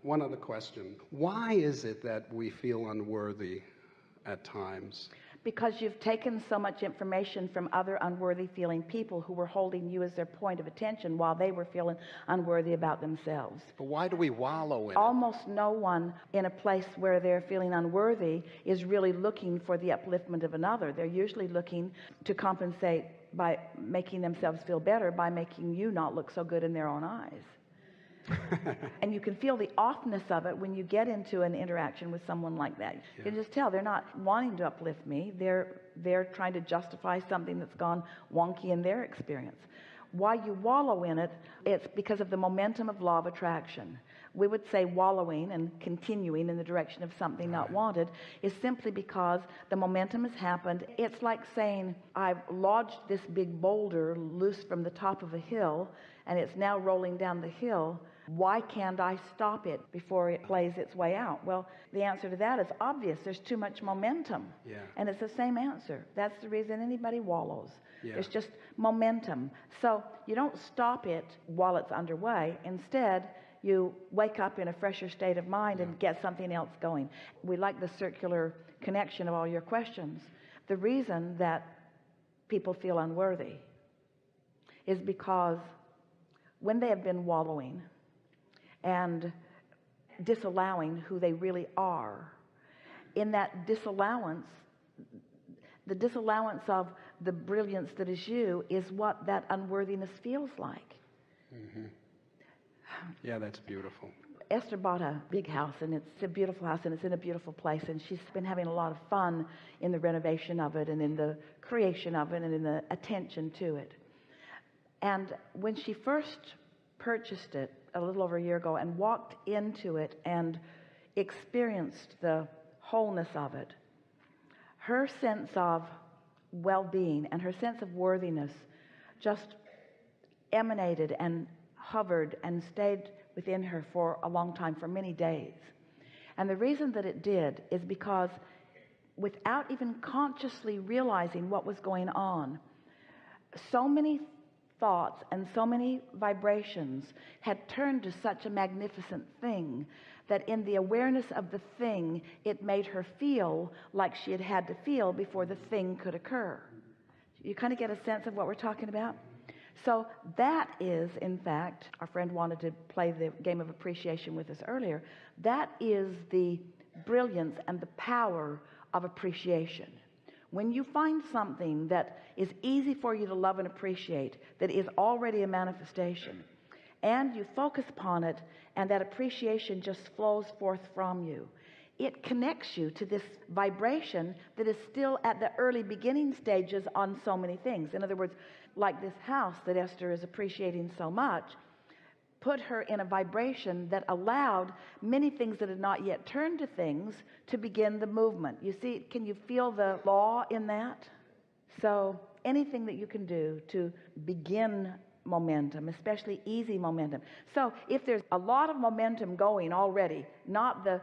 One other question. Why is it that we feel unworthy at times? Because you've taken so much information from other unworthy feeling people who were holding you as their point of attention while they were feeling unworthy about themselves. But why do we wallow in it? Almost no one in a place where they're feeling unworthy is really looking for the upliftment of another. They're usually looking to compensate by making themselves feel better by making you not look so good in their own eyes. And you can feel the offness of it when you get into an interaction with someone like that. You can just tell they're not wanting to uplift me. They're trying to justify something that's gone wonky in their experience. Why you wallow in it, it's because of the momentum of law of attraction. We would say wallowing and continuing in the direction of something not wanted is simply because the momentum has happened. It's like saying, I've lodged this big boulder loose from the top of a hill and it's now rolling down the hill. Why can't I stop it before it plays its way out? Well, the answer to that is obvious. There's too much momentum. And it's the same answer. That's the reason anybody wallows. There's just momentum. So you don't stop it while it's underway. Instead, you wake up in a fresher state of mind and get something else going. We like the circular connection of all your questions. The reason that people feel unworthy is because when they have been wallowing and disallowing who they really are, in that disallowance, the disallowance of the brilliance that is you is what that unworthiness feels like. Yeah, that's beautiful. Esther bought a big house, and it's a beautiful house, and it's in a beautiful place, and she's been having a lot of fun in the renovation of it and in the creation of it and in the attention to it. And when she first purchased it a little over a year ago and walked into it and experienced the wholeness of it, her sense of well-being and her sense of worthiness just emanated and hovered and stayed within her for a long time, for many days. And the reason that it did is because without even consciously realizing what was going on, so many thoughts and so many vibrations had turned to such a magnificent thing that in the awareness of the thing, it made her feel like she had had to feel before the thing could occur. You kind of get a sense of what we're talking about? So that is, in fact, our friend wanted to play the game of appreciation with us earlier. That is the brilliance and the power of appreciation. When you find something that is easy for you to love and appreciate, that is already a manifestation, and you focus upon it, and that appreciation just flows forth from you, it connects you to this vibration that is still at the early beginning stages on so many things. In other words, like this house that Esther is appreciating so much, put her in a vibration that allowed many things that had not yet turned to things to begin the movement. You see, can you feel the law in that? So anything that you can do to begin momentum, especially easy momentum. So if there's a lot of momentum going already, not the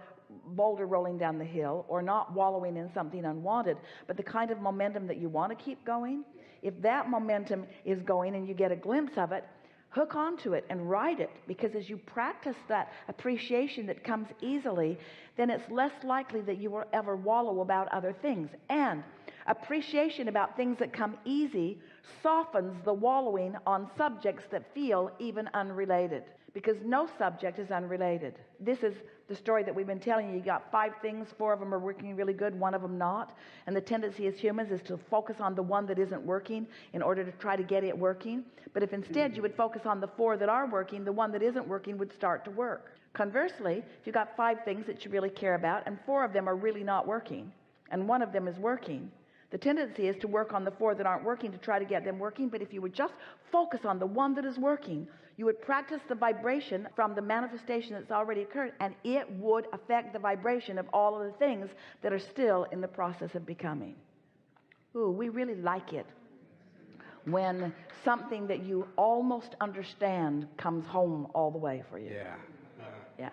boulder rolling down the hill or not wallowing in something unwanted, but the kind of momentum that you want to keep going, if that momentum is going and you get a glimpse of it, hook onto it and ride it, because as you practice that appreciation that comes easily, then it's less likely that you will ever wallow about other things. And appreciation about things that come easy softens the wallowing on subjects that feel even unrelated, because no subject is unrelated. This is the story that we've been telling you. You got 5 things, 4 of them are working really good, 1 of them not. And the tendency as humans is to focus on the one that isn't working in order to try to get it working. But if instead you would focus on the 4 that are working, the one that isn't working would start to work. Conversely, if you got 5 things that you really care about and 4 of them are really not working and 1 of them is working, the tendency is to work on the 4 that aren't working to try to get them working. But if you would just focus on the one that is working, you would practice the vibration from the manifestation that's already occurred, and it would affect the vibration of all of the things that are still in the process of becoming. Ooh, we really like it when something that you almost understand comes home all the way for you. Yeah. Yeah.